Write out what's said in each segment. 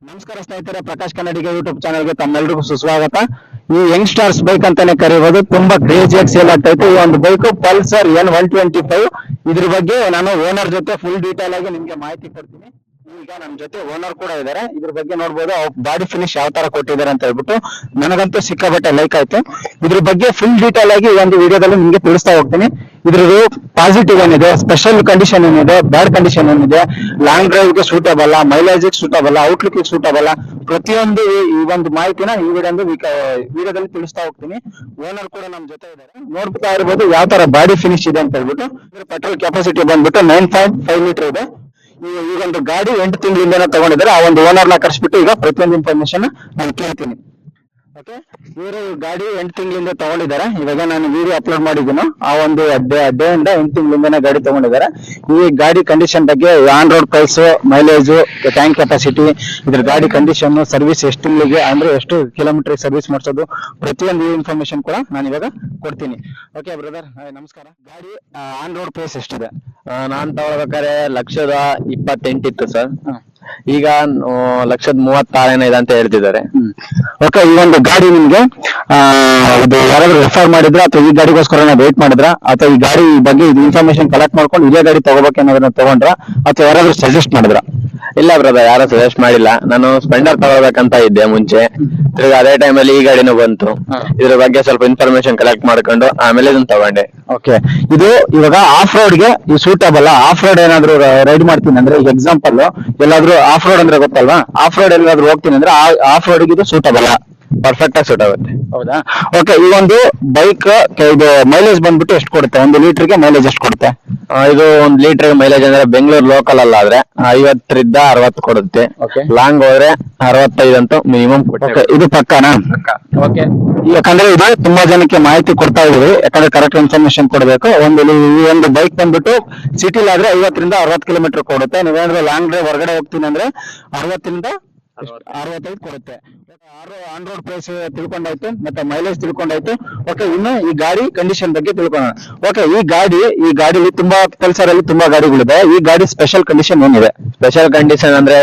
ನಮಸ್ಕಾರ ಸ್ನೇಹಿತರೆ, ಪ್ರಕಾಶ್ ಕನ್ನಡಿಗ ಯೂಟ್ಯೂಬ್ ಚಾನಲ್ಗೆ ತಮ್ಮೆಲ್ಲರಿಗೂ ಸುಸ್ವಾಗತ. ಈ ಯಂಗ್ಸ್ಟರ್ಸ್ ಬೈಕ್ ಅಂತಾನೆ ಕರೆಯುವುದು, ತುಂಬಾ ಕ್ರೇಜಿಯಾಗಿ ಸೇಲ್ ಆಗ್ತಾ ಇತ್ತು. ಈ ಒಂದು ಬೈಕ್ ಪಲ್ಸರ್ N125. ಇದ್ರ ಬಗ್ಗೆ ನಾನು ಓನರ್ ಜೊತೆ ಫುಲ್ ಡೀಟೇಲ್ ಆಗಿ ನಿಮ್ಗೆ ಮಾಹಿತಿ ಕೊಡ್ತೀನಿ. ಈಗ ನಮ್ ಜೊತೆ ಓನರ್ ಕೂಡ ಇದಾರೆ. ಇದ್ರ ಬಗ್ಗೆ ನೋಡ್ಬೋದು, ಬಾಡಿ ಫಿನಿಶ್ ಯಾವ ತರ ಕೊಟ್ಟಿದ್ದಾರೆ ಅಂತ ಹೇಳ್ಬಿಟ್ಟು ನನಗಂತೂ ಸಿಕ್ಕಾಪಟ್ಟೆ ಲೈಕ್ ಆಯ್ತು. ಇದ್ರ ಬಗ್ಗೆ ಫುಲ್ ಡೀಟೇಲ್ ಆಗಿ ಈ ಒಂದು ವಿಡಿಯೋದಲ್ಲಿ ನಿಮ್ಗೆ ತಿಳಿಸ್ತಾ ಹೋಗ್ತೀನಿ. ಇದ್ರದ್ದು ಪಾಸಿಟಿವ್ ಏನಿದೆ, ಸ್ಪೆಷಲ್ ಕಂಡೀಷನ್ ಏನಿದೆ, ಬ್ಯಾಡ್ ಕಂಡೀಷನ್ ಏನಿದೆ, ಲಾಂಗ್ ಡ್ರೈವ್ ಗೆ suitable, mileage suitable, outlook suitable, ಪ್ರತಿಯೊಂದು ಈ ಒಂದು ಮಾಹಿತಿನ ಈ ವಿಡಿಯೋದಲ್ಲಿ ತಿಳಿಸ್ತಾ ಹೋಗ್ತೀನಿ. ಓನರ್ ಕೂಡ ನಮ್ ಜೊತೆ ಇದ್ದಾರೆ, ನೋಡ್ತಾ ಇರ್ಬೋದು ಯಾವ ತರ ಬಾಡಿ ಫಿನಿಶ್ ಇದೆ ಅಂತ ಹೇಳ್ಬಿಟ್ಟು. ಪೆಟ್ರೋಲ್ ಕೆಪಾಸಿಟಿ ಬಂದ್ಬಿಟ್ಟು 9.5 ಲೀಟರ್ ಇದೆ. ಈಗ ಒಂದು ಗಾಡಿ 8 ತಿಂಗಳಿಂದ ತಗೊಂಡಿದ್ದಾರೆ. ಆ ಒಂದು ಓನರ್ ನ ಕರ್ಸ್ಬಿಟ್ಟು ಈಗ ಪ್ರತಿಯೊಂದು ಇನ್ಫಾರ್ಮೇಶನ್ ನಾನು ಕೇಳ್ತೀನಿ. ಓಕೆ, ಇವರು ಗಾಡಿ 8 ತಿಂಗಳಿಂದ ತಗೊಂಡಿದ್ದಾರೆ. ಇವಾಗ ನಾನು ವಿಡಿಯೋ ಅಪ್ಲೋಡ್ ಮಾಡಿದ್ದೀನಿ. ಆ ಒಂದು ಡೇ ಇಂದ 8 ತಿಂಗಳಿಂದ ಗಾಡಿ ತಗೊಂಡಿದ್ದಾರೆ. ಈ ಗಾಡಿ ಕಂಡೀಷನ್ ಬಗ್ಗೆ, on road price, mileage, tank capacity, ಇದ್ರ ಗಾಡಿ ಕಂಡೀಷನ್, ಸರ್ವಿಸ್ ಎಷ್ಟು ತಿಂಗಳಿಗೆ ಅಂದ್ರೆ ಎಷ್ಟು ಕಿಲೋಮೀಟರ್ ಸರ್ವಿಸ್ ಮಾಡಿಸೋದು, ಪ್ರತಿಯೊಂದು ಇನ್ಫಾರ್ಮೇಶನ್ ಕೂಡ ನಾನು ಇವಾಗ ಕೊಡ್ತೀನಿ. ಓಕೆ ಬ್ರದರ್, ನಮಸ್ಕಾರ. ಗಾಡಿ ಆನ್ ರೋಡ್ ಪ್ರೈಸ್ ಎಷ್ಟಿದೆ? ನಾನ್ ತಗೊಳ್ಬೇಕಾದ್ರೆ 1,28,000 ಇತ್ತು ಸರ್. ಈಗ 1,36,000 ಇದೆ ಅಂತ ಹೇಳ್ತಿದ್ದಾರೆ. ಓಕೆ, ಈ ಒಂದು ಗಾಡಿ ನಿಮ್ಗೆ ಇದು ಯಾರಾದ್ರೂ ರೆಫರ್ ಮಾಡಿದ್ರ ಅಥವಾ ಈ ಗಾಡಿಗೋಸ್ಕರ ವೇಟ್ ಮಾಡಿದ್ರ ಅಥವಾ ಈ ಗಾಡಿ ಬಗ್ಗೆ ಇನ್ಫಾರ್ಮೇಶನ್ ಕಲೆಕ್ಟ್ ಮಾಡ್ಕೊಂಡು ಇದೇ ಗಾಡಿ ತಗೋಬೇಕೇನಾದ್ರೂ ತಗೊಂಡ್ರ ಅಥವಾ ಯಾರಾದ್ರೂ ಸಜೆಸ್ಟ್ ಮಾಡಿದ್ರ? ಇಲ್ಲ ಬ್ರದರ್, ಯಾರು ಸಜೆಸ್ಟ್ ಮಾಡಿಲ್ಲ. ನಾನು ಸ್ಪೆಂಡರ್ ತಗೊಳ್ಬೇಕಂತ ಇದ್ದೆ ಮುಂಚೆ. ತಿರ್ಗಿ ಅದೇ ಟೈಮಲ್ಲಿ ಈ ಗಾಡಿನೂ ಬಂತು. ಇದ್ರ ಬಗ್ಗೆ ಸ್ವಲ್ಪ ಇನ್ಫಾರ್ಮೇಶನ್ ಕಲೆಕ್ಟ್ ಮಾಡ್ಕೊಂಡು ಆಮೇಲೆ ಇದನ್ನ ತಗೊಂಡೆ. ಓಕೆ, ಇದು ಇವಾಗ ಆಫ್ ರೋಡ್ಗೆ ಈ ಸೂಟಬಲ್. ಆಫ್ ರೋಡ್ ಏನಾದ್ರು ರೈಡ್ ಮಾಡ್ತೀನಿ ಅಂದ್ರೆ, ಈಗ ಎಕ್ಸಾಂಪಲ್ ಎಲ್ಲಾದ್ರೂ ಆಫ್ ರೋಡ್ ಅಂದ್ರೆ ಗೊತ್ತಲ್ವಾ, ಆಫ್ ರೋಡ್ ಎಲ್ಲಾದ್ರೂ ಹೋಗ್ತೀನಿ ಅಂದ್ರೆ ಆಫ್ ರೋಡ್ಗೆ ಇದು ಸೂಟಬಲ್, ಪರ್ಫೆಕ್ಟ್ ಆಗಿ ಸೂಟ್ ಆಗುತ್ತೆ. ಹೌದಾ? ಓಕೆ, ಈ ಒಂದು ಬೈಕ್ ಇದು ಮೈಲೇಜ್ ಬಂದ್ಬಿಟ್ಟು ಎಷ್ಟು ಕೊಡುತ್ತೆ? 1 ಲೀಟರ್ಗೆ ಮೈಲೇಜ್ ಎಷ್ಟು ಕೊಡುತ್ತೆ? ಇದು 1 ಲೀಟರ್ ಮೈಲೇಜ್ ಅಂದ್ರೆ ಬೆಂಗಳೂರು ಲೋಕಲ್ ಅಲ್ಲಾದ್ರೆ 50ರಿಂದ 60 ಕೊಡುತ್ತೆ. ಲಾಂಗ್ ಹೋದ್ರೆ 65 ಅಂತೂ ಮಿನಿಮಮ್ ಕೊಡುತ್ತೆ. ಇದು ಪಕ್ಕಾನಾ? ಓಕೆ, ಯಾಕಂದ್ರೆ ಇದು ತುಂಬಾ ಜನಕ್ಕೆ ಮಾಹಿತಿ ಕೊಡ್ತಾ ಇದೀವಿ, ಯಾಕಂದ್ರೆ ಕರೆಕ್ಟ್ ಇನ್ಫಾರ್ಮೇಶನ್ ಕೊಡಬೇಕು. ಈ ಒಂದು ಬೈಕ್ ಬಂದ್ಬಿಟ್ಟು ಸಿಟಿಲಿ ಆದ್ರೆ 50ರಿಂದ 60 ಕಿಲೋಮೀಟರ್ ಕೊಡುತ್ತೆ. ನೀವೇನಾದ್ರೂ ಲಾಂಗ್ ಡ್ರೈವ್ ಹೊರಗಡೆ ಹೋಗ್ತೀನಿ ಅಂದ್ರೆ 60ರಿಂದ 65 ಕೊಡುತ್ತೆ. ಆನ್ ರೋಡ್ ಪ್ರೈಸ್ ತಿಳ್ಕೊಂಡಾಯ್ತು, ಮತ್ತೆ ಮೈಲೇಜ್ ತಿಳ್ಕೊಂಡಾಯ್ತು. ಓಕೆ, ಇನ್ನು ಈ ಗಾಡಿ ಕಂಡೀಷನ್ ಬಗ್ಗೆ ತಿಳ್ಕೊಳ್ಳೋಣ. ಓಕೆ, ಈ ಗಾಡಿಲಿ ತುಂಬಾ ಪಲ್ಸರ್ ಅಲ್ಲಿ ತುಂಬಾ ಗಾಡಿಗಳಿದೆ. ಈ ಗಾಡಿ ಸ್ಪೆಷಲ್ ಕಂಡೀಷನ್ ಏನಿದೆ? ಸ್ಪೆಷಲ್ ಕಂಡೀಷನ್ ಅಂದ್ರೆ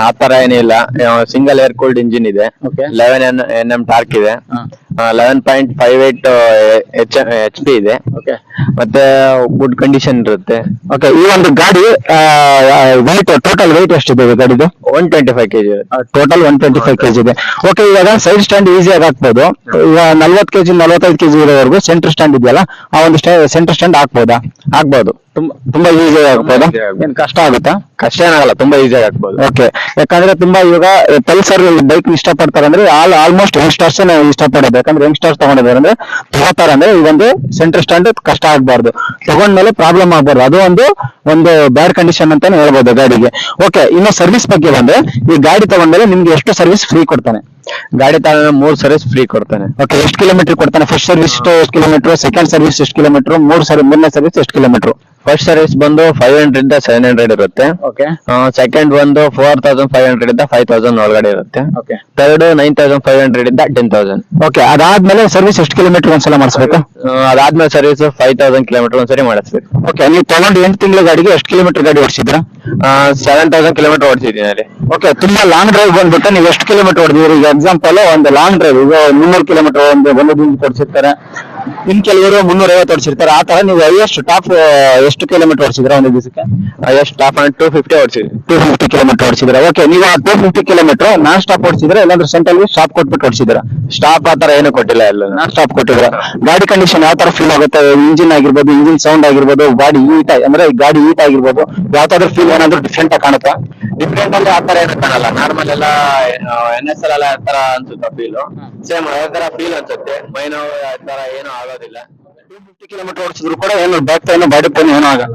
ಆತರ ಏನಿಲ್ಲ. ಸಿಂಗಲ್ ಏರ್ ಕೂಲ್ಡ್ ಇಂಜಿನ್ ಇದೆ, 11 Nm ಟಾರ್ಕ್ ಇದೆ, 11.58 HP ಇದೆ. ಮತ್ತೆ ಗುಡ್ ಕಂಡೀಷನ್ ಇರುತ್ತೆ. ಓಕೆ, ಈ ಒಂದು ಗಾಡಿ ಟೋಟಲ್ weight ಎಷ್ಟಿದೆ ಗಾಡಿದು? 125 kg. ಟೋಟಲ್ 125 kg ಇದೆ. ಓಕೆ, ಇವಾಗ ಸೈಡ್ ಸ್ಟ್ಯಾಂಡ್ ಈಸಿಯಾಗಿ ಹಾಕ್ಬೋದು. ಈಗ 40 kg 45 kg ಇರೋವರೆಗೂ ಸೆಂಟರ್ ಸ್ಟ್ಯಾಂಡ್ ಇದೆಯಲ್ಲ, ಆ ಒಂದು ಸೆಂಟರ್ ಸ್ಟ್ಯಾಂಡ್ ಹಾಕ್ಬೋದಾ? ಆಗ್ಬೋದು, ತುಂಬಾ ಈಸಿಯಾಗಿ ಹಾಕ್ಬೋದಾ? ಏನ್ ಕಷ್ಟ ಆಗುತ್ತಾ? ಕಷ್ಟ ಏನಾಗಲ್ಲ, ತುಂಬಾ ಈಸಿಯಾಗಿ ಹಾಕ್ಬೋದು. ಓಕೆ, ಯಾಕಂದ್ರೆ ತುಂಬಾ ಇವಾಗ ಪಲ್ಸರ್ ಬೈಕ್ ಇಷ್ಟಪಡ್ತಾರೆ ಅಂದ್ರೆ ಆಲ್ಮೋಸ್ಟ್ ಯಂಗ್ಸ್ಟರ್ಸ್ ಇಷ್ಟಪಡೋದು. ಯಾಕಂದ್ರೆ ಯಂಗ್ಸ್ಟರ್ಸ್ ತಗೊಂಡಿದ್ದಾರೆ ಅಂದ್ರೆ ತಗೋತಾರೆ ಅಂದ್ರೆ ಈ ಒಂದು ಸೆಂಟರ್ ಸ್ಟ್ಯಾಂಡ್ ಕಷ್ಟ ಆಗ್ಬಾರ್ದು, ತಗೊಂಡ್ಮೇಲೆ ಪ್ರಾಬ್ಲಮ್ ಆಗ್ಬಾರ್ದು. ಅದು ಒಂದು ಬ್ಯಾಡ್ ಕಂಡೀಷನ್ ಅಂತಾನೆ ಹೇಳ್ಬೋದು ಗಾಡಿಗೆ. ಓಕೆ, ಇನ್ನು ಸರ್ವಿಸ್ ಬಗ್ಗೆ ಬಂದ್ರೆ, ಈ ಗಾಡಿ ತಗೊಂಡ್ಮೇಲೆ ನಿಮ್ಗೆ ಎಷ್ಟು ಸರ್ವಿಸ್ ಫ್ರೀ ಕೊಡ್ತಾನೆ? ಗಾಡಿ ತಗೊಂಡ್ರೆ 3 ಸರ್ವಿಸ್ ಫ್ರೀ ಕೊಡ್ತಾನೆ. ಓಕೆ, ಎಷ್ಟು ಕಿಲೋಮೀಟರ್ ಕೊಡ್ತಾನೆ? ಫಸ್ಟ್ ಸರ್ವಿಸ್ ಎಷ್ಟು ಕಿಲೋಮೀಟರ್, ಸೆಕೆಂಡ್ ಸರ್ವಿಸ್ ಎಷ್ಟು ಕಿಲೋಮೀಟರ್, ಮೂರನೇ ಸರ್ವಿಸ್ ಎಷ್ಟು ಕಿಲೋಮೀಟರ್? ಫಸ್ಟ್ ಸರ್ವಿಸ್ ಬಂದು 500 ಇಂದ 700 ಇರುತ್ತೆ. ಸೆಕೆಂಡ್ ಬಂದು 4,500 ಇಂದ 5,000 ಒಳಗಡೆ ಇರುತ್ತೆ. ಥರ್ಡ್ 9,500 ಇಂದ 10,000. ಓಕೆ, ಅದಾದ್ಮೇಲೆ ಸರ್ವಿಸ್ ಎಷ್ಟು ಕಿಲೋಮೀಟರ್ ಒಂದ್ಸಲ ಮಾಡಿಸ್ಬೇಕು? ಅದಾದ್ಮೇಲೆ ಸರ್ವಿಸ್ 5,000 ಕಿಲೋಮೀಟರ್ ಒಂದ್ಸರಿ ಮಾಡಿಸ್ಬೇಕು. ಓಕೆ, ನೀವು ತಗೊಂಡು 8 ತಿಂಗಳ ಗಾಡಿಗೆ ಎಷ್ಟು ಕಿಲೋಮೀಟರ್ ಗಾಡಿ ಓಡಿಸಿದ್ರ? 7,000 ಕಿಲೋಮೀಟರ್ ಓಡಿಸಿದ್ದೀನಿ ಅಲ್ಲಿ. ಓಕೆ, ತುಂಬಾ ಲಾಂಗ್ ಡ್ರೈವ್ ಬಂದ್ಬಿಟ್ಟು ನೀವು ಎಷ್ಟು ಕಿಲೋಮೀಟರ್ ಹೊಡೆದಿರಿ? ಈಗ ಎಕ್ಸಾಂಪಲ್ ಒಂದು ಲಾಂಗ್ ಡ್ರೈವ್ ಈಗ 300 ಕಿಲೋಮೀಟರ್ ಒಂದು ದಿನ ಓಡಿಸಿರ್ತಾರೆ, ಇನ್ ಕೆಲವರು 350 ಓಡಿಸಿರ್ತಾರೆ. ಆ ತರ ನೀವು ಹೈಯೆಸ್ಟ್ ಟಾಪ್ ಎಷ್ಟು ಕಿಲೋಮೀಟರ್ ಓಡಿಸಿದ್ರ ಒಂದು ದಿವಸಕ್ಕೆ? Highest top 250 ಓಡಿಸಿದ್ವಿ. 250 ಕಿಲೋಮೀಟರ್ ಓಡಿಸಿದ್ರ. ಓಕೆ, ನೀವು 250 ಕಿಲೋಮೀಟರ್ ನಾನ್ ಸ್ಟಾಪ್ ಓಡಿಸಿದ್ರ, ಇಲ್ಲಾಂದ್ರೆ ಸೆಂಟ್ರಲ್ ಸ್ಟಾಪ್ ಕೊಟ್ಬಿಟ್ಟು ಓಡಿಸಿದ್ರ? ಸ್ಟಾಪ್ ಆ ತರ ಏನು ಕೊಟ್ಟಿಲ್ಲ, ಎಲ್ಲ ನಾನ್ ಸ್ಟಾಪ್ ಕೊಟ್ಟಿದ್ರ. ಗಾಡಿ ಕಂಡೀಷನ್ ಯಾವ ತರ ಫೀಲ್ ಆಗುತ್ತೆ? ಇಂಜಿನ್ ಆಗಿರ್ಬೋದು, ಇಂಜಿನ್ ಸೌಂಡ್ ಆಗಿರ್ಬೋದು, ಗಾಡಿ ಹೀಟ್ ಆಗಿರ್ಬೋದು, ಯಾವ ತರ ಫೀಲ್ ಏನಾದ್ರು ಡಿಫ್ರೆಂಟ್ ಆಗಿ ಕಾಣುತ್ತಾ? ಡಿಫ್ರೆಂಟ್ ಅಂದ್ರೆ ಆ ತರ ಏನು ಕಾಣಲ್ಲ. ನಾರ್ಮಲ್ ಎಲ್ಲ NSL ಎಲ್ಲ ಆ ತರ ಅನ್ಸುತ್ತೆ ಫೀಲ್. ಸೇಮ್ ಅದೇ ತರ ಫೀಲ್ ಅನ್ಸುತ್ತೆ. ಮೈ ನೋವು ಆ ತರ ಏನು ಆಗೋದಿಲ್ಲ. 250 ಕಿಲೋಮೀಟರ್ ಓಡಿಸಿದ್ರು ಕೂಡ ಏನು ಬ್ಯಾಕ್ ಪೈನ್, ಬಾಡಿ ಪೈನ್ ಏನೂ ಆಗಲ್ಲ.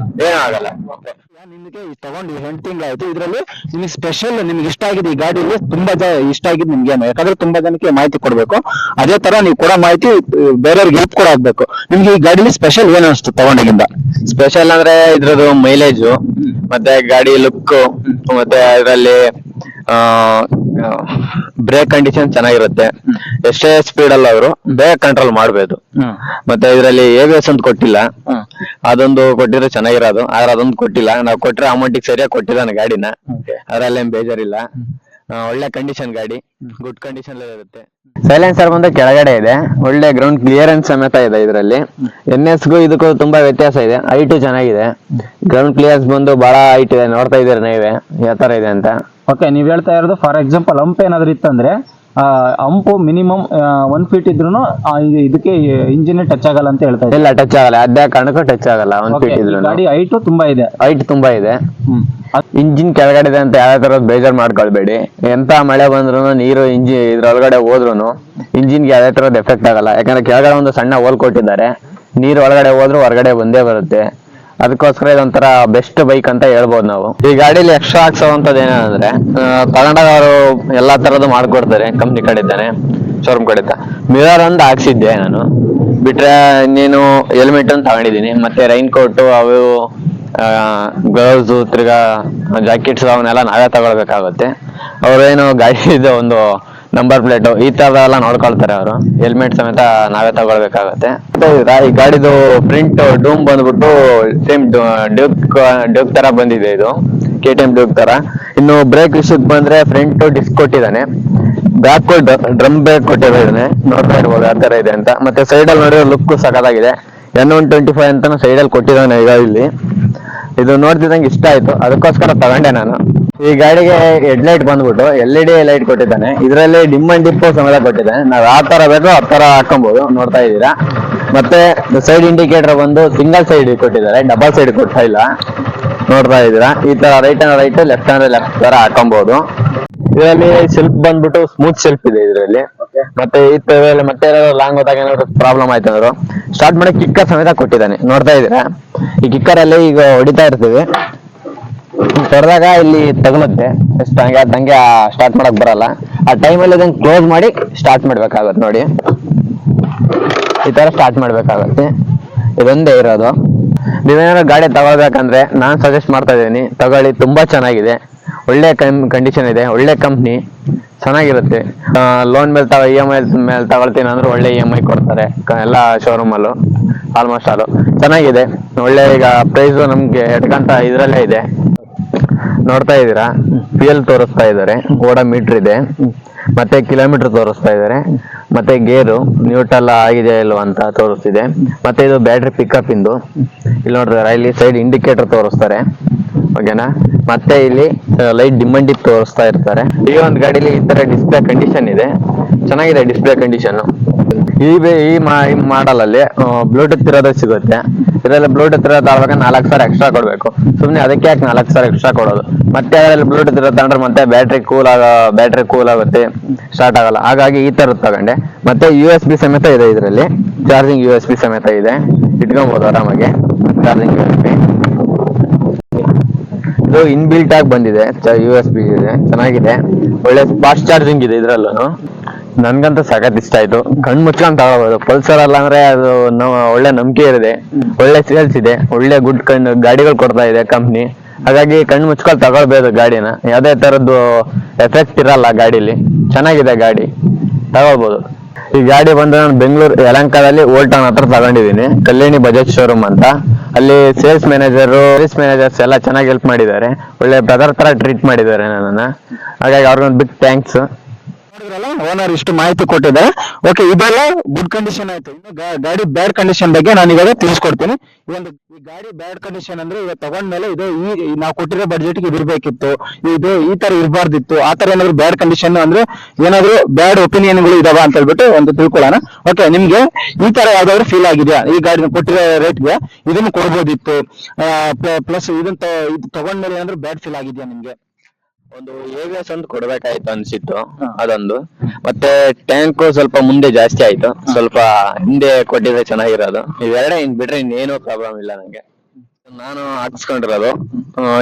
ನಿಮಗೆ ತಗೊಂಡು 8 ತಿಂಗಳಾಯ್ತು. ಇದರಲ್ಲಿ ನಿಮಗೆ ಸ್ಪೆಷಲ್ ನಿಮ್ಗೆ ಇಷ್ಟ ಆಗಿದೆ ಈ ಗಾಡಿಯಲ್ಲಿ, ತುಂಬಾ ಇಷ್ಟ ಆಗಿದ್ದು ನಿಮ್ಗೆ ಏನು? ಯಾಕಂದ್ರೆ ತುಂಬಾ ಜನಕ್ಕೆ ಮಾಹಿತಿ ಕೊಡ್ಬೇಕು. ಅದೇ ತರ ನೀವು ಕೊಡೋ ಮಾಹಿತಿ ಬೇರೆಯವ್ರಿಗೆ ಹೆಲ್ಪ್ ಕೂಡ ಆಗ್ಬೇಕು. ನಿಮ್ಗೆ ಈ ಗಾಡಿಲಿ ಸ್ಪೆಷಲ್ ಏನು ಅನಿಸ್ತು ತಗೊಂಡಾಗಿಂದ? ಸ್ಪೆಷಲ್ ಅಂದ್ರೆ ಇದ್ರದ್ದು ಮೈಲೇಜ್, ಮತ್ತೆ ಗಾಡಿ ಲುಕ್, ಮತ್ತೆ ಇದರಲ್ಲಿ ಬ್ರೇಕ್ ಕಂಡೀಷನ್ ಚೆನ್ನಾಗಿರುತ್ತೆ. ಎಷ್ಟೇ ಸ್ಪೀಡ್ ಅಲ್ಲ ಅವರು ಬೇಗ ಕಂಟ್ರೋಲ್ ಮಾಡಬಹುದು. ಮತ್ತೆ ಇದರಲ್ಲಿ ABS ಅಂತ ಕೊಟ್ಟಿಲ್ಲ, ಅದೊಂದು ಕೊಟ್ಟಿದ್ರೆ ಚೆನ್ನಾಗಿರೋದು. ಆದ್ರೆ ಅದೊಂದು ಕೊಟ್ಟಿಲ್ಲ. ನಾವು ಕೊಟ್ಟಿರೋ ಅಮೌಂಟಿಗೆ ಸರಿಯಾಗಿ ಕೊಟ್ಟಿದ್ದಾನೆ ಗಾಡಿನ, ಅದರಲ್ಲೇನ್ ಬೇಜಾರಿಲ್ಲ. ಒಳ್ಳೆ ಕಂಡೀಷನ್ ಗಾಡಿ, ಗುಡ್ ಕಂಡೀಷನ್ ಇರುತ್ತೆ. ಸೈಲೆನ್ಸರ್ ಬಂದು ಕೆಳಗಡೆ ಇದೆ, ಒಳ್ಳೆ ಗ್ರೌಂಡ್ ಕ್ಲಿಯರೆನ್ಸ್ ಸಮೇತ ಇದೆ ಇದರಲ್ಲಿ. NS ಇದಕ್ಕೂ ತುಂಬಾ ವ್ಯತ್ಯಾಸ ಇದೆ. ಹೈಟ್ ಚೆನ್ನಾಗಿದೆ, ಗ್ರೌಂಡ್ ಕ್ಲಿಯರೆನ್ಸ್ ಬಂದು ಬಹಳ ಹೈಟ್ ಇದೆ. ನೋಡ್ತಾ ಇದ್ದೀರಾ ನೀವೇ ಯಾವ ತರ ಇದೆ ಅಂತ. ಓಕೆ, ನೀವ್ ಹೇಳ್ತಾ ಇರೋದು ಫಾರ್ ಎಕ್ಸಾಂಪಲ್ ಹಂಪ್ ಏನಾದ್ರು ಇತ್ತಂದ್ರೆ ಹಂಪು ಮಿನಿಮಮ್ 1 ಫೀಟ್ ಇದ್ರು ಇದಕ್ಕೆ ಇಂಜಿನ್ ಟಚ್ ಆಗಲ್ಲ ಅಂತ ಹೇಳ್ತಾ ಇದ್ದಾರೆ. ಇಲ್ಲ, ಟಚ್ ಆಗಲ್ಲ, ಅದೇ ಕಾರಣಕ್ಕೂ ಟಚ್ ಆಗಲ್ಲ. 1 ಫೀಟ್ ಇದ್ರು ಗಾಡಿ ಹೈಟ್ ತುಂಬಾ ಇದೆ. ಇಂಜಿನ್ ಕೆಳಗಡೆ ಇದೆ ಅಂತ ಯಾವ ತರ ಬೇಜಾರ್ ಮಾಡ್ಕೊಳ್ಬೇಡಿ. ಎಂತ ಮಳೆ ಬಂದ್ರು ನೀರು ಇದ್ರೊಳಗಡೆ ಹೋದ್ರು ಇಂಜಿನ್ಗೆ ಯಾವುದೇ ತರದ ಎಫೆಕ್ಟ್ ಆಗಲ್ಲ. ಯಾಕಂದ್ರೆ ಕೆಳಗಡೆ ಒಂದು ಸಣ್ಣ ಹೋಲ್ ಕೊಟ್ಟಿದ್ದಾರೆ, ನೀರು ಒಳಗಡೆ ಹೋದ್ರು ಹೊರಗಡೆ ಬಂದೇ ಬರುತ್ತೆ. ಅದಕ್ಕೋಸ್ಕರ ಇದೊಂಥರ ಬೆಸ್ಟ್ ಬೈಕ್ ಅಂತ ಹೇಳ್ಬೋದು ನಾವು. ಈ ಗಾಡಿಲಿ ಎಕ್ಸ್ಟ್ರಾ ಹಾಕ್ಸೋವಂಥದ್ದು ಏನಂದ್ರೆ ತಗೊಂಡಾಗ ಅವರು ಎಲ್ಲಾ ತರದ್ದು ಮಾಡ್ಕೊಡ್ತಾರೆ ಕಂಪ್ನಿ ಕಡೆಯಿಂದಾನೆ, ಶೋರೂಮ್ ಕಡೆಯಿಂದ. ಮಿರರ್ ಒಂದು ಹಾಕ್ಸಿದ್ದೆ ನಾನು, ಬಿಟ್ರೆ ಇನ್ನೇನು ಹೆಲ್ಮೆಟ್ ಅಂತ ತಗೊಂಡಿದ್ದೀನಿ. ಮತ್ತೆ ರೈನ್ ಕೋಟ್, ಅವು ಗ್ಲೌಸ್, ತಿರ್ಗಾ ಜಾಕೆಟ್ಸ್ ಅವನ್ನೆಲ್ಲ ನಾವೇ ತಗೊಳ್ಬೇಕಾಗುತ್ತೆ. ಅವ್ರೇನು ಗಾಡಿ ಒಂದು ನಂಬರ್ ಪ್ಲೇಟು ಈ ತರದೆಲ್ಲ ನೋಡ್ಕೊಳ್ತಾರೆ ಅವರು. ಹೆಲ್ಮೆಟ್ ಸಮೇತ ನಾವೇ ತಗೊಳ್ಬೇಕಾಗತ್ತೆ. ಈ ಗಾಡಿದು ಪ್ರಿಂಟ್ ಡೂಮ್ ಬಂದ್ಬಿಟ್ಟು ಸೇಮ್ ಡ್ಯೂಕ್ ತರ ಬಂದಿದೆ, ಇದು KTM ಡ್ಯೂಕ್ ತರ. ಇನ್ನು ಬ್ರೇಕ್ ವಿಷಯಕ್ಕೆ ಬಂದ್ರೆ ಫ್ರಂಟ್ ಡಿಸ್ಕ್ ಕೊಟ್ಟಿದ್ದಾನೆ, ಬ್ಯಾಕ್ ಡ್ರಮ್ ಬ್ರೇಕ್ ಕೊಟ್ಟಿದ್ದಾನೆ. ನೋಡ್ತಾ ಇರ್ಬೋದು ಯಾವ ತರ ಇದೆ ಅಂತ. ಮತ್ತೆ ಸೈಡ್ ಅಲ್ಲಿ ನೋಡಿದ್ರೆ ಲುಕ್ ಸಖತ್ತಾಗಿದೆ. N125 ಅಂತಾನು ಸೈಡ್ ಅಲ್ಲಿ ಕೊಟ್ಟಿದ್ದಾನೆ ಈಗ ಇಲ್ಲಿ. ಇದು ನೋಡ್ತಿದ್ದಂಗೆ ಇಷ್ಟ ಆಯ್ತು, ಅದಕ್ಕೋಸ್ಕರ ತಗೊಂಡೆ ನಾನು. ಈ ಗಾಡಿಗೆ ಹೆಡ್ಲೈಟ್ ಬಂದ್ಬಿಟ್ಟು LED ಲೈಟ್ ಕೊಟ್ಟಿದ್ದಾನೆ. ಇದರಲ್ಲಿ ಡಿಮ್ ಅಂಡ್ ಡಿಪ್ ಸಮೇತ ಕೊಟ್ಟಿದ್ದಾನೆ. ನಾವ್ ಯಾವ ತರ ಬೇಕೋ ಆ ತರ ಹಾಕೊಬಹುದು, ನೋಡ್ತಾ ಇದ್ದೀರಾ. ಮತ್ತೆ ಸೈಡ್ ಇಂಡಿಕೇಟರ್ ಬಂದು ಸಿಂಗಲ್ ಸೈಡ್ ಕೊಟ್ಟಿದ್ದಾರೆ, ಡಬಲ್ ಸೈಡ್ ಕೊಡ್ತಾ ಇಲ್ಲ, ನೋಡ್ತಾ ಇದ್ದೀರಾ. ಈ ತರ right and write, left and left ತರ ಹಾಕೊಬಹುದು. ಇದರಲ್ಲಿ ಸೆಲ್ಫ್ ಬಂದ್ಬಿಟ್ಟು ಸ್ಮೂತ್ ಸೆಲ್ಫ್ ಇದೆ ಇದರಲ್ಲಿ. ಮತ್ತೆ ಮತ್ತೆ ಲಾಂಗ್ ಹೋದಾಗ ಏನಾದ್ರು ಪ್ರಾಬ್ಲಮ್ ಆಯ್ತು ಅಂದ್ರು ಸ್ಟಾರ್ಟ್ ಮಾಡಿ ಕಿಕ್ಕರ್ ಸಮೇತ ಕೊಟ್ಟಿದ್ದಾನೆ, ನೋಡ್ತಾ ಇದ್ದೀರಾ. ಈ ಕಿಕ್ಕರ್ ಅಲ್ಲಿ ಈಗ ಹೊಡಿತಾ ಇರ್ತೀವಿ, ತೊಡೆದಾಗ ಇಲ್ಲಿ ತಗಲುತ್ತೆ, ಹಂಗೆ ಸ್ಟಾರ್ಟ್ ಮಾಡಕ್ ಬರಲ್ಲ. ಆ ಟೈಮಲ್ಲಿ ಇದನ್ನ ಕ್ಲೋಸ್ ಮಾಡಿ ಸ್ಟಾರ್ಟ್ ಮಾಡ್ಬೇಕಾಗತ್ತೆ. ನೋಡಿ, ಈ ತರ ಸ್ಟಾರ್ಟ್ ಮಾಡ್ಬೇಕಾಗತ್ತೆ. ಇದೊಂದೇ ಇರೋದು. ನೀವೇನಾದ್ರು ಗಾಡಿ ತಗೊಳ್ಬೇಕಂದ್ರೆ ನಾನ್ ಸಜೆಸ್ಟ್ ಮಾಡ್ತಾ ಇದ್ದೀನಿ, ತಗೊಳ್ಳಿ. ತುಂಬಾ ಚೆನ್ನಾಗಿದೆ, ಒಳ್ಳೆ ಕಂಡೀಷನ್ ಇದೆ, ಒಳ್ಳೆ ಕಂಪ್ನಿ, ಚೆನ್ನಾಗಿರುತ್ತೆ. ಲೋನ್ ಮೇಲೆ EMI ಮೇಲೆ ತಗೊಳ್ತೀನಿ ಅಂದ್ರೆ ಒಳ್ಳೆ EMI ಕೊಡ್ತಾರೆ ಎಲ್ಲ ಶೋರೂಮ್ ಅಲ್ಲೂ, ಆಲ್ಮೋಸ್ಟ್ ಆಲ್ ಚೆನ್ನಾಗಿದೆ. ಒಳ್ಳೆ ಈಗ ಪ್ರೈಸ್ ನಮ್ಗೆ ಎಟ್ಕಂತ ಇದ್ರಲ್ಲೇ ಇದೆ, ನೋಡ್ತಾ ಇದ್ದೀರಾ. ಫ್ಯೂಯಲ್ ತೋರಿಸ್ತಾ ಇದ್ದಾರೆ, ಓಡೋ ಮೀಟರ್ ಇದೆ, ಮತ್ತೆ ಕಿಲೋಮೀಟರ್ ತೋರಿಸ್ತಾ ಇದ್ದಾರೆ, ಮತ್ತೆ ಗೇರು ನ್ಯೂಟ್ರಲ್ ಆಗಿದೆ ಇಲ್ವಾ ಅಂತ ತೋರಿಸ್ತಿದೆ. ಮತ್ತೆ ಇದು ಬ್ಯಾಟ್ರಿ ಪಿಕಪ್ ಇಂದು ಇಲ್ಲಿ ನೋಡ್ತಾರೆ. ಇಲ್ಲಿ ಸೈಡ್ ಇಂಡಿಕೇಟರ್ ತೋರಿಸ್ತಾರೆ, ಓಕೆನಾ. ಮತ್ತೆ ಇಲ್ಲಿ ಲೈಟ್ ಡಿಮ್ ಅಂಡ್ ಡಿಪ್ ತೋರಿಸ್ತಾ ಇರ್ತಾರೆ. ಈ ಒಂದು ಗಾಡಿಲಿ ಈ ತರ ಡಿಸ್ಪ್ಲೇ ಕಂಡೀಷನ್ ಇದೆ, ಚೆನ್ನಾಗಿದೆ ಡಿಸ್ಪ್ಲೇ ಕಂಡೀಷನ್. ಈ ಮಾಡಲ್ ಅಲ್ಲಿ ಬ್ಲೂಟೂತ್ ಇರೋದೇ ಸಿಗುತ್ತೆ. ಇದರಲ್ಲಿ ಬ್ಲೂಟೂತ್ ಇರೋದು ಆವಾಗ 4,000 ಎಕ್ಸ್ಟ್ರಾ ಕೊಡ್ಬೇಕು. ಸುಮ್ನೆ ಅದಕ್ಕೆ ಯಾಕೆ 4,000 ಎಕ್ಸ್ಟ್ರಾ ಕೊಡೋದು. ಮತ್ತೆ ಅದರಲ್ಲಿ ಬ್ಲೂಟೂತ್ ಇರೋದು ತಗೊಂಡ್ರೆ ಮತ್ತೆ ಬ್ಯಾಟ್ರಿ ಕೂಲ್ ಆಗುತ್ತೆ, ಸ್ಟಾರ್ಟ್ ಆಗಲ್ಲ. ಹಾಗಾಗಿ ಈ ತರದ್ ತಗೊಂಡೆ. ಮತ್ತೆ USB ಸಮೇತ ಇದೆ ಇದರಲ್ಲಿ, ಚಾರ್ಜಿಂಗ್ USB ಸಮೇತ ಇದೆ, ಇಟ್ಕೊಬಹುದು ಆರಾಮಾಗಿ ಚಾರ್ಜಿಂಗ್ USB. ಇದು ಇನ್ಬಿಲ್ಟ್ ಆಗಿ ಬಂದಿದೆ, USB ಇದೆ, ಚೆನ್ನಾಗಿದೆ, ಒಳ್ಳೆ ಫಾಸ್ಟ್ ಚಾರ್ಜಿಂಗ್ ಇದೆ ಇದ್ರಲ್ಲೂ. ನನ್ಗಂತೂ ಸಖತ್ ಇಷ್ಟ ಆಯ್ತು. ಕಣ್ ಮುಚ್ಕೊಂಡ್ ತಗೋಬಹುದು. ಪಲ್ಸರ್ ಅಲ್ಲ ಅಂದ್ರೆ ಅದು ಒಳ್ಳೆ ನಂಬಿಕೆ ಇದೆ, ಒಳ್ಳೆ ಸೇಲ್ಸ್ ಇದೆ, ಒಳ್ಳೆ ಗುಡ್ ಗಾಡಿಗಳು ಕೊಡ್ತಾ ಇದೆ ಕಂಪ್ನಿ. ಹಾಗಾಗಿ ಕಣ್ ಮುಚ್ಕೊಂಡು ತಗೊಳ್ಬೇಕು ಗಾಡಿನ, ಯಾವ್ದೇ ತರದ್ದು ಎಫೆಕ್ಟ್ ಇರಲ್ಲ ಗಾಡಿಲಿ. ಚೆನ್ನಾಗಿದೆ ಗಾಡಿ, ತಗೋಬಹುದು. ಈ ಗಾಡಿ ಬಂದು ನಾನು ಬೆಂಗಳೂರು ಯಲಹಂಕದಲ್ಲಿ ಓಲ್ಡ್ ಟೌನ್ ಹತ್ರ ತಗೊಂಡಿದ್ದೀನಿ, ಕಲ್ಯಾಣಿ ಬಜಾಜ್ ಶೋರೂಮ್ ಅಂತ. ಅಲ್ಲಿ ಸೇಲ್ಸ್ ಮ್ಯಾನೇಜರ್ಸ್ ಎಲ್ಲ ಚೆನ್ನಾಗಿ ಹೆಲ್ಪ್ ಮಾಡಿದ್ದಾರೆ, ಒಳ್ಳೆ ಬ್ರದರ್ ತರ ಟ್ರೀಟ್ ಮಾಡಿದ್ದಾರೆ ನನ್ನನ್ನ. ಹಾಗಾಗಿ ಅವ್ರಿಗೊಂದು ಬಿಗ್ ಥ್ಯಾಂಕ್ಸ್. ಓನರ್ ಇಷ್ಟು ಮಾಹಿತಿ ಕೊಟ್ಟಿದ್ದಾರೆ. ಓಕೆ, ಇದೆಲ್ಲ ಗುಡ್ ಕಂಡೀಷನ್ ಆಯ್ತು. ಇನ್ನು ಗಾಡಿ ಬ್ಯಾಡ್ ಕಂಡೀಷನ್ ಬಗ್ಗೆ ನಾನು ಇವಾಗ ತಿಳಿಸ್ಕೊಡ್ತೀನಿ. ಈ ಗಾಡಿ ಬ್ಯಾಡ್ ಕಂಡೀಷನ್ ಅಂದ್ರೆ ಇವಾಗ ತಗೊಂಡ್ಮೇಲೆ ಇದು ನಾವು ಕೊಟ್ಟಿರೋ ಬಡ್ಜೆಟ್ ಗೆ ಇರ್ಬೇಕಿತ್ತು, ಇದು ಈ ತರ ಇರಬಾರ್ದಿತ್ತು, ಆ ತರ ಏನಾದ್ರು ಬ್ಯಾಡ್ ಕಂಡೀಷನ್ ಅಂದ್ರೆ ಏನಾದ್ರು ಬ್ಯಾಡ್ ಒಪಿನಿಯನ್ಗಳು ಇದಾವ ಅಂತ ಹೇಳ್ಬಿಟ್ಟು ಒಂದು ತಿಳ್ಕೊಳ್ಳೋಣ. ಓಕೆ, ನಿಮ್ಗೆ ಈ ತರ ಯಾವ್ದಾದ್ರು ಫೀಲ್ ಆಗಿದೆಯಾ? ಈ ಗಾಡಿನ ಕೊಟ್ಟಿರೋ ರೇಟ್ಗೆ ಇದನ್ನು ಕೊಡ್ಬೋದಿತ್ತು, ಪ್ಲಸ್ ಇದು ತಗೊಂಡ್ಮೇಲೆ ಏನಾದ್ರು ಬ್ಯಾಡ್ ಫೀಲ್ ಆಗಿದೆಯಾ ನಿಮ್ಗೆ? ಒಂದು ABS ಒಂದು ಕೊಡ್ಬೇಕಾಯ್ತು ಅನ್ಸಿತ್ತು, ಅದೊಂದು. ಮತ್ತೆ ಟ್ಯಾಂಕ್ ಸ್ವಲ್ಪ ಮುಂದೆ ಜಾಸ್ತಿ ಆಯ್ತು, ಸ್ವಲ್ಪ ಹಿಂದೆ ಕೊಟ್ಟಿದ್ರೆ ಚೆನ್ನಾಗಿರೋದು. ಇವೆರಡೇ, ಬಿಟ್ರೆ ಇನ್ನೇನು ಪ್ರಾಬ್ಲಮ್ ಇಲ್ಲ ನಂಗೆ. ನಾನು ಹಾಕ್ಸ್ಕೊಂಡಿರೋದು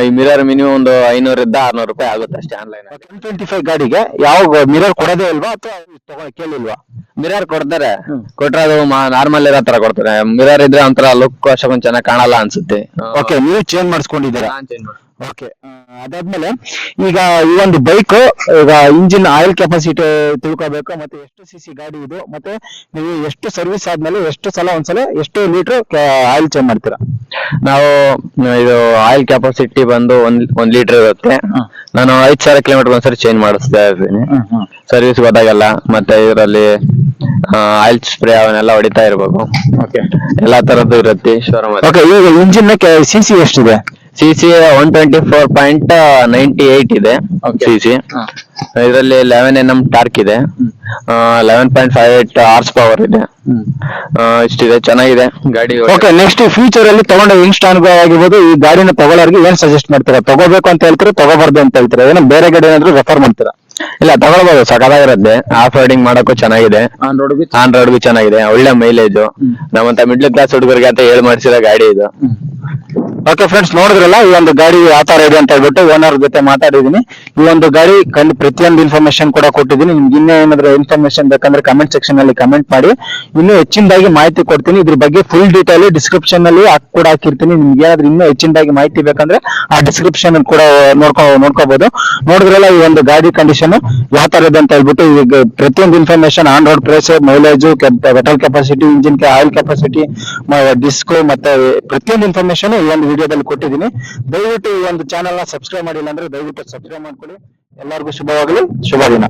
ಈ ಮಿರರ್ ಮಿನಿಮಮ್ ಒಂದು 500 ರೂಪಾಯಿ ಆಗುತ್ತೆ ಅಷ್ಟೇ ಆನ್ಲೈನ್. 125 ಗಾಡಿಗೆ ಯಾವ ಮಿರರ್ ಕೊಡೋದೇ ಇಲ್ವಾ ಅಥವಾ ಕೇಳಿಲ್ವಾ? ಮಿರರ್ ಕೊಡ್ತಾರೆ, ಕೊಟ್ರೆ ಅದು ನಾರ್ಮಲ್ ಇರೋ ತರ ಕೊಡ್ತಾರೆ. ಮಿರರ್ ಇದ್ರೆ ಒಂಥರ ಲುಕ್ ಅಷ್ಟೊಂದು ಚೆನ್ನಾಗಿ ಕಾಣಲ್ಲ ಅನ್ಸುತ್ತೆ. ಓಕೆ, ನೀವು ಚೇಂಜ್ ಮಾಡಿಸ್ಕೊಂಡಿದ್ದೀರಾ? ಓಕೆ, ಅದಾದ್ಮೇಲೆ ಈಗ ಈ ಒಂದು ಬೈಕ್ ಈಗ ಇಂಜಿನ್ ಆಯಿಲ್ ಕೆಪಾಸಿಟಿ ತಿಳ್ಕೊಬೇಕು, ಮತ್ತೆ ಎಷ್ಟು ಸಿ ಸಿ ಗಾಡಿ ಇದು, ಮತ್ತೆ ನೀವು ಎಷ್ಟು ಸರ್ವಿಸ್ ಆದ್ಮೇಲೆ ಎಷ್ಟು ಸಲ ಒಂದ್ಸಲ ಎಷ್ಟು ಲೀಟರ್ ಆಯಿಲ್ ಚೇಂಜ್ ಮಾಡ್ತೀರಾ? ನಾವು ಇದು ಆಯಿಲ್ ಕೆಪಾಸಿಟಿ ಬಂದು ಒಂದ್ ಲೀಟರ್ ಇರುತ್ತೆ. ನಾನು 5,000 ಕಿಲೋಮೀಟರ್ ಒಂದ್ಸರಿ ಚೇಂಜ್ ಮಾಡಿಸ್ತಾ ಇರ್ತೀನಿ ಸರ್ವಿಸ್ ಹೋದಾಗೆಲ್ಲ. ಮತ್ತೆ ಇದರಲ್ಲಿ ಆಯಿಲ್ ಸ್ಪ್ರೇ ಅವನ್ನೆಲ್ಲ ಹೊಡಿತಾ ಇರ್ಬೇಕು. ಓಕೆ, ಎಲ್ಲಾ ತರದ್ದು ಇರುತ್ತೆ ಶೋರೂಮ್. ಓಕೆ, ಈಗ ಇಂಜಿನ್ ಸಿ ಸಿ ಎಷ್ಟಿದೆ? ಸಿಸಿ 124.98 ಇದೆ ಸಿಸಿ. ಇದರಲ್ಲಿ 11 Nm ಟಾರ್ಕ್ ಇದೆ, 11.58 ಹಾರ್ಸ್ ಪವರ್ ಇದೆ. ಇಷ್ಟಿದೆ, ಚೆನ್ನಾಗಿದೆ ಗಾಡಿ. ಓಕೆ, ನೆಕ್ಸ್ಟ್ ಫ್ಯೂಚರ್ ಅಲ್ಲಿ ತಗೊಂಡ ಯಂಗ್ಸ್ಟರ್ ಆಗಿರ್ಬೋದು, ಈ ಗಾಡಿನ ತಗೊಳ್ಳೋರಿಗೆ ಏನ್ ಸಜೆಸ್ಟ್ ಮಾಡ್ತೀರಾ? ತಗೋಬೇಕು ಅಂತ ಹೇಳ್ತೀರಾ, ತಗೋಬಾರ್ದು ಅಂತ ಹೇಳ್ತೀರಾ? ಏನೋ ಬೇರೆ ಗಾಡಿ ಏನಾದ್ರು ರೆಫರ್ ಮಾಡ್ತೀರಾ? ಇಲ್ಲ, ತಗೊಳ್ಬೋದು, ಸಖತ್ತಾಗಿರುತ್ತೆ. ಆಫ್ ರೈಡಿಂಗ್ ಮಾಡಕ್ಕೂ ಚೆನ್ನಾಗಿದೆ, ಆನ್ ರೋಡ್ಗೂ ಚೆನ್ನಾಗಿದೆ, ಒಳ್ಳೆ ಮೈಲೇಜ್. ನಮ್ಮಂತ ಮಿಡ್ಲ್ ಕ್ಲಾಸ್ ಹುಡುಗರಿಗೆ ಅಂತ ಹೇಳಿ ಮಾಡಿಸಿರೋ ಗಾಡಿ ಇದು. ಓಕೆ ಫ್ರೆಂಡ್ಸ್, ನೋಡಿದ್ರಲ್ಲ ಈ ಒಂದು ಗಾಡಿ ಯಾವ ತರ ಇದೆ ಅಂತ ಹೇಳ್ಬಿಟ್ಟು ಓನರ್ ಜೊತೆ ಮಾತಾಡಿದೀನಿ. ಈ ಒಂದು ಗಾಡಿ ಪ್ರತಿಯೊಂದು ಇನ್ಫಾರ್ಮೇಶನ್ ಕೂಡ ಕೊಟ್ಟಿದ್ದೀನಿ. ನಿಮ್ಗೆ ಇನ್ನೂ ಏನಾದ್ರು ಇನ್ಫಾರ್ಮೇಶನ್ ಬೇಕಂದ್ರೆ ಕಮೆಂಟ್ ಸೆಕ್ಷನ್ ಅಲ್ಲಿ ಕಮೆಂಟ್ ಮಾಡಿ, ಇನ್ನೂ ಹೆಚ್ಚಿನದಾಗಿ ಮಾಹಿತಿ ಕೊಡ್ತೀನಿ. ಇದ್ರ ಬಗ್ಗೆ ಫುಲ್ ಡೀಟೇಲ್ ಡಿಸ್ಕ್ರಿಪ್ಷನ್ ಅಲ್ಲಿ ಕೂಡ ಹಾಕಿರ್ತೀನಿ. ನಿಮ್ಗೆ ಏನಾದ್ರು ಇನ್ನೂ ಹೆಚ್ಚಿನದಾಗಿ ಮಾಹಿತಿ ಬೇಕಂದ್ರೆ ಆ ಡಿಸ್ಕ್ರಿಪ್ಷನ್ ಕೂಡ ನೋಡ್ಕೋಬಹುದು. ನೋಡಿದ್ರಲ್ಲ ಈ ಒಂದು ಗಾಡಿ ಕಂಡೀಷನ್ ಯಾವ ತರ ಇದೆ ಅಂತ ಹೇಳ್ಬಿಟ್ಟು, ಈಗ ಪ್ರತಿಯೊಂದು information on road price, mileage, petrol capacity, engine oil capacity, disc, ಮತ್ತೆ ಪ್ರತಿಯೊಂದು ಇನ್ಫಾರ್ಮೇಶನ್ ಈ ಒಂದು ವಿಡಿಯೋದಲ್ಲಿ ಕೊಟ್ಟಿದ್ದೀನಿ. ದಯವಿಟ್ಟು ಈ ಒಂದು ಚಾನೆಲ್ ನ ಸಬ್ಸ್ಕ್ರೈಬ್ ಮಾಡಿಲ್ಲ ಅಂದ್ರೆ ದಯವಿಟ್ಟು ಸಬ್ಸ್ಕ್ರೈಬ್ ಮಾಡ್ಕೊಳ್ಳಿ. ಎಲ್ಲರಿಗೂ ಶುಭವಾಗಲಿ, ಶುಭ ದಿನ.